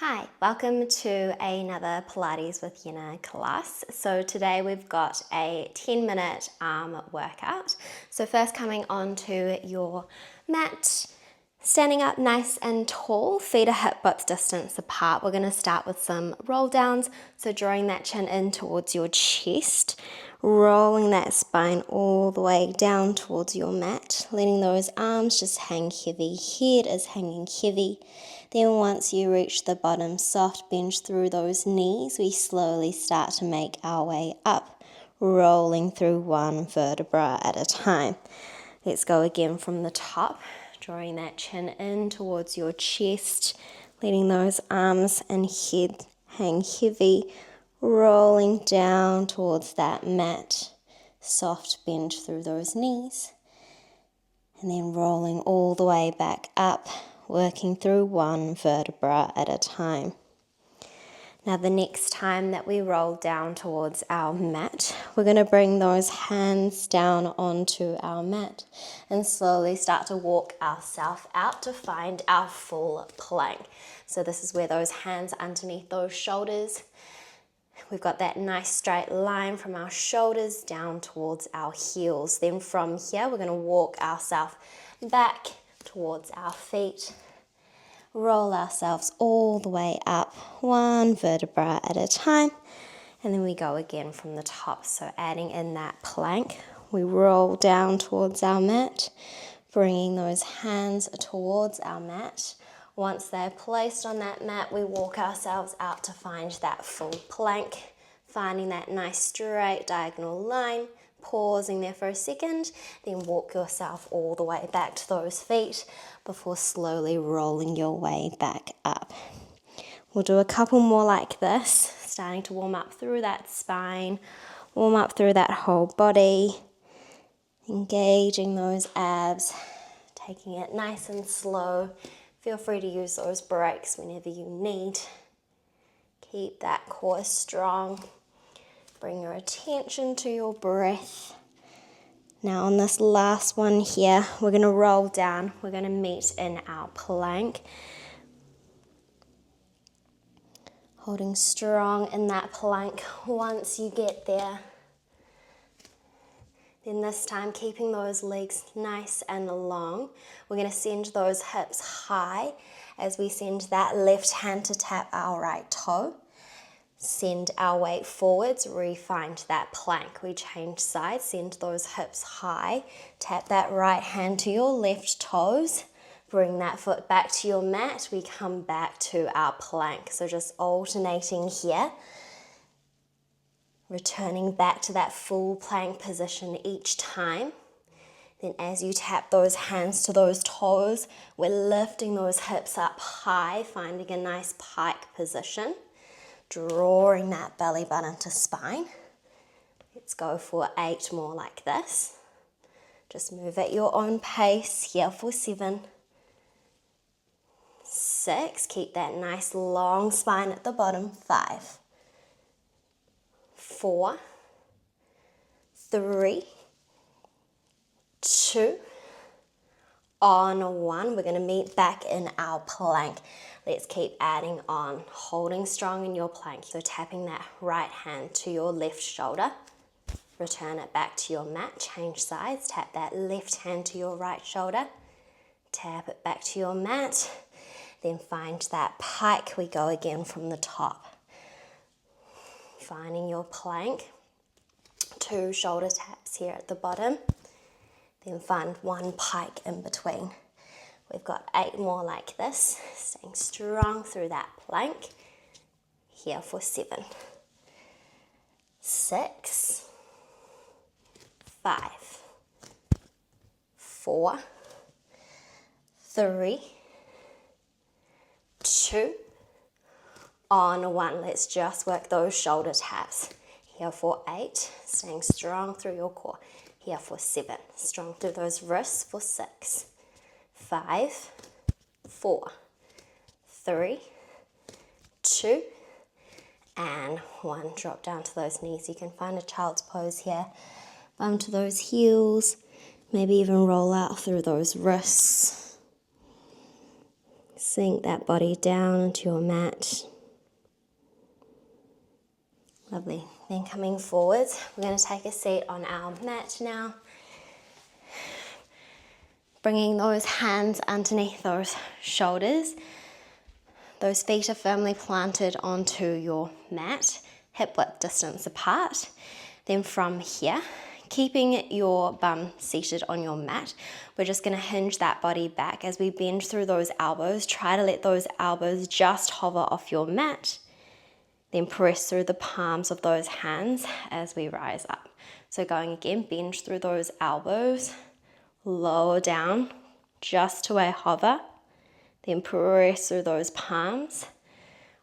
Hi, welcome to another Pilates with Yenna class. So today we've got a 10-minute arm workout. So first coming onto your mat, standing up nice and tall, feet are hip-width distance apart. We're going to start with some roll downs. So drawing that chin in towards your chest, rolling that spine all the way down towards your mat, letting those arms just hang heavy, head is hanging heavy. Then once you reach the bottom, soft bend through those knees, we slowly start to make our way up, rolling through one vertebra at a time. Let's go again from the top, drawing that chin in towards your chest, letting those arms and head hang heavy, rolling down towards that mat, soft bend through those knees, and then rolling all the way back up, working through one vertebra at a time. Now the next time that we roll down towards our mat, we're going to bring those hands down onto our mat and slowly start to walk ourselves out to find our full plank. So this is where those hands underneath those shoulders. We've got that nice straight line from our shoulders down towards our heels. Then from here, we're going to walk ourselves back towards our feet. Roll ourselves all the way up, one vertebra at a time. And then we go again from the top. So adding in that plank, we roll down towards our mat, bringing those hands towards our mat. Once they're placed on that mat, we walk ourselves out to find that full plank, finding that nice straight diagonal line, pausing there for a second, then walk yourself all the way back to those feet before slowly rolling your way back up. We'll do a couple more like this, starting to warm up through that spine, warm up through that whole body, engaging those abs, taking it nice and slow. Feel free to use those breaks whenever you need. Keep that core strong. Bring your attention to your breath. Now on this last one here, we're going to roll down. We're going to meet in our plank. Holding strong in that plank once you get there. Then this time, keeping those legs nice and long, we're going to send those hips high as we send that left hand to tap our right toe. Send our weight forwards, re-find that plank. We change sides, send those hips high, tap that right hand to your left toes, bring that foot back to your mat, we come back to our plank. So just alternating here, returning back to that full plank position each time. Then as you tap those hands to those toes, we're lifting those hips up high, finding a nice pike position. Drawing that belly button to spine. Let's go for 8 more like this. Just move at your own pace. Here for 7, 6. Keep that nice long spine at the bottom. 5, 4, 3, 2, on 1. We're going to meet back in our plank. Let's keep adding on, holding strong in your plank. So tapping that right hand to your left shoulder. Return it back to your mat, change sides. Tap that left hand to your right shoulder. Tap it back to your mat. Then find that pike. We go again from the top. Finding your plank. 2 shoulder taps here at the bottom. Then find 1 pike in between. We've got 8 more like this, staying strong through that plank. Here for 7, 6, 5, 4, 3, 2, on 1. Let's just work those shoulder taps. Here for 8, staying strong through your core. Here for 7, strong through those wrists for 6, 5, 4, 3, 2, and 1. Drop down to those knees. You can find a child's pose here. Bum to those heels. Maybe even roll out through those wrists. Sink that body down into your mat. Lovely. Then coming forwards, we're going to take a seat on our mat now. Bringing those hands underneath those shoulders. Those feet are firmly planted onto your mat, hip width distance apart. Then from here, keeping your bum seated on your mat, we're just going to hinge that body back as we bend through those elbows. Try to let those elbows just hover off your mat. Then press through the palms of those hands as we rise up. So going again, bend through those elbows, lower down just to a hover. Then press through those palms.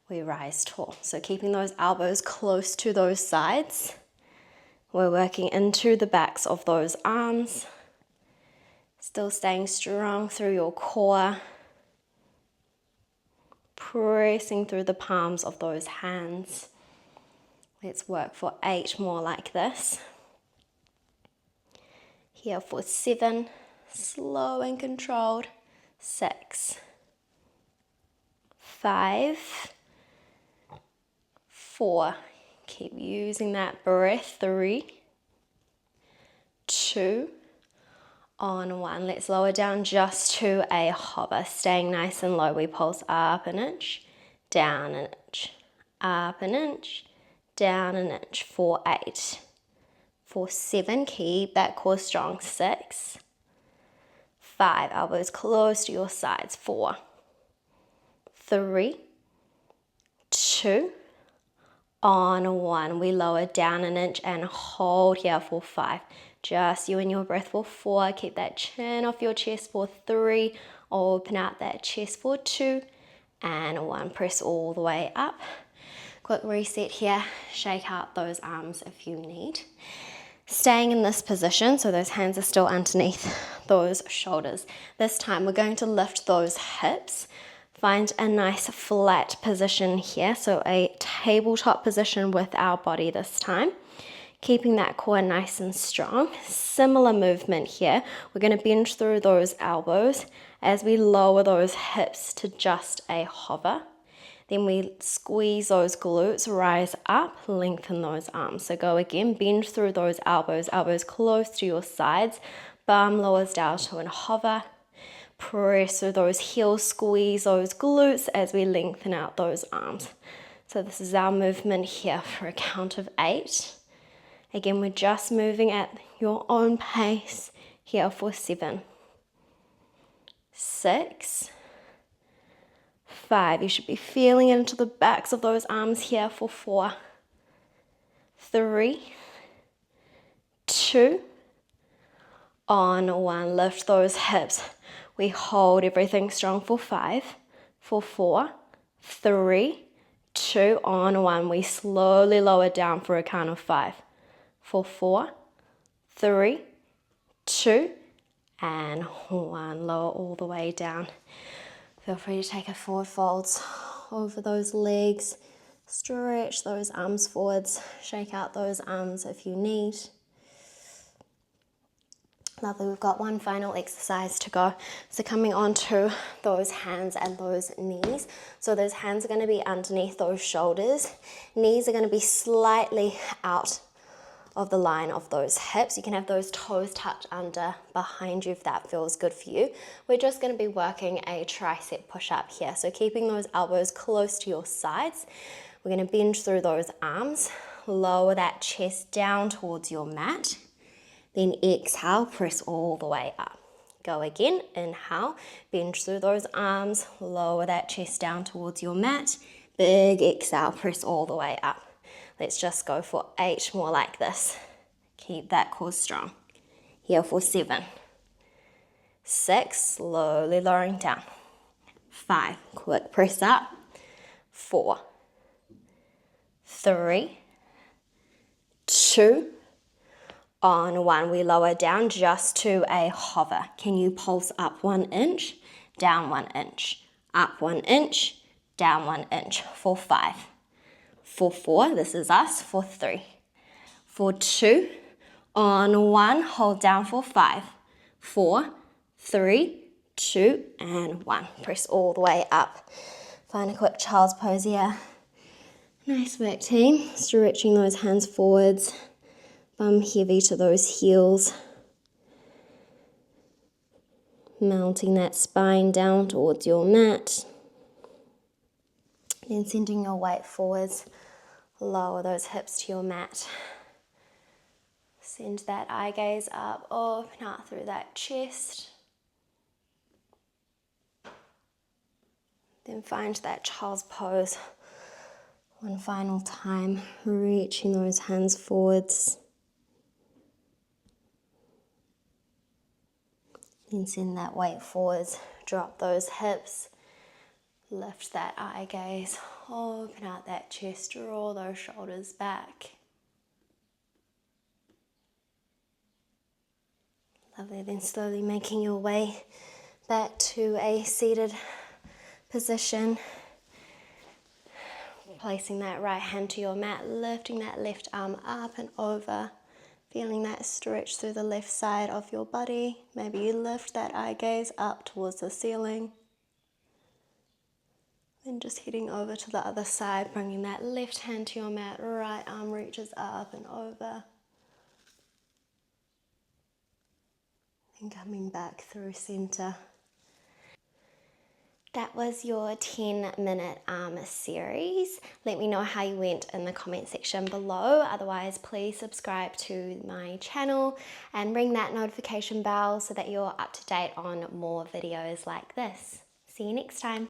We rise tall. So keeping those elbows close to those sides. We're working into the backs of those arms. Still staying strong through your core. Pressing through the palms of those hands. Let's work for 8 more like this. Here for 7, slow and controlled. 6, 5, 4, keep using that breath. 3, 2, on 1. Let's lower down just to a hover, staying nice and low. We pulse up an inch, down an inch, up an inch, down an inch. For 8, for 7, keep that core strong. 6, 5, elbows close to your sides. 4, 3, 2, on 1. We lower down an inch and hold here for 5. Just you and your breath for 4. Keep that chin off your chest for 3. Open out that chest for 2. And 1. Press all the way up. Quick reset here. Shake out those arms if you need. Staying in this position, so those hands are still underneath those shoulders. This time we're going to lift those hips. Find a nice flat position here, so a tabletop position with our body this time. Keeping that core nice and strong. Similar movement here. We're going to bend through those elbows as we lower those hips to just a hover. Then we squeeze those glutes, rise up, lengthen those arms. So go again, bend through those elbows, elbows close to your sides, bum lowers down to a hover. Press through those heels, squeeze those glutes as we lengthen out those arms. So this is our movement here for a count of 8. Again, we're just moving at your own pace here for 7, 6, 5. You should be feeling into the backs of those arms here for 4, 3, 2, on 1. Lift those hips. We hold everything strong for 5, for 4, 3, 2, on 1. We slowly lower down for a count of 5. For 4, 3, 2, and 1. Lower all the way down. Feel free to take a forward folds over those legs. Stretch those arms forwards. Shake out those arms if you need. Lovely, we've got one final exercise to go. So coming onto those hands and those knees. So those hands are going to be underneath those shoulders. Knees are going to be slightly out of the line of those hips. You can have those toes tucked under behind you if that feels good for you. We're just going to be working a tricep push-up here. So keeping those elbows close to your sides. We're going to bend through those arms. Lower that chest down towards your mat. Then exhale, press all the way up. Go again, inhale, bend through those arms, lower that chest down towards your mat. Big exhale, press all the way up. Let's just go for 8 more like this. Keep that core strong. Here for 7, 6, slowly lowering down. 5, quick press up. 4, 3, 2, on 1. We lower down just to a hover. Can you pulse up 1 inch, down 1 inch, up 1 inch, down 1 inch. For 5, for 4, this is us. For 3, for 2, on 1, hold down for 5, 4, 3, 2, and 1. Press all the way up. Find a quick child's pose here. Nice work, team. Stretching those hands forwards, bum heavy to those heels. Mounting that spine down towards your mat. Then sending your weight forwards. Lower those hips to your mat. Send that eye gaze up, open out through that chest. Then find that child's pose. One final time, reaching those hands forwards. Then send that weight forwards, drop those hips, lift that eye gaze, open out that chest, draw those shoulders back. Lovely, then slowly making your way back to a seated position. Placing that right hand to your mat, lifting that left arm up and over. Feeling that stretch through the left side of your body. Maybe you lift that eye gaze up towards the ceiling. Then just heading over to the other side, bringing that left hand to your mat, right arm reaches up and over. And coming back through center. That was your 10-minute arm series. Let me know how you went in the comment section below. Otherwise, please subscribe to my channel and ring that notification bell so that you're up to date on more videos like this. See you next time.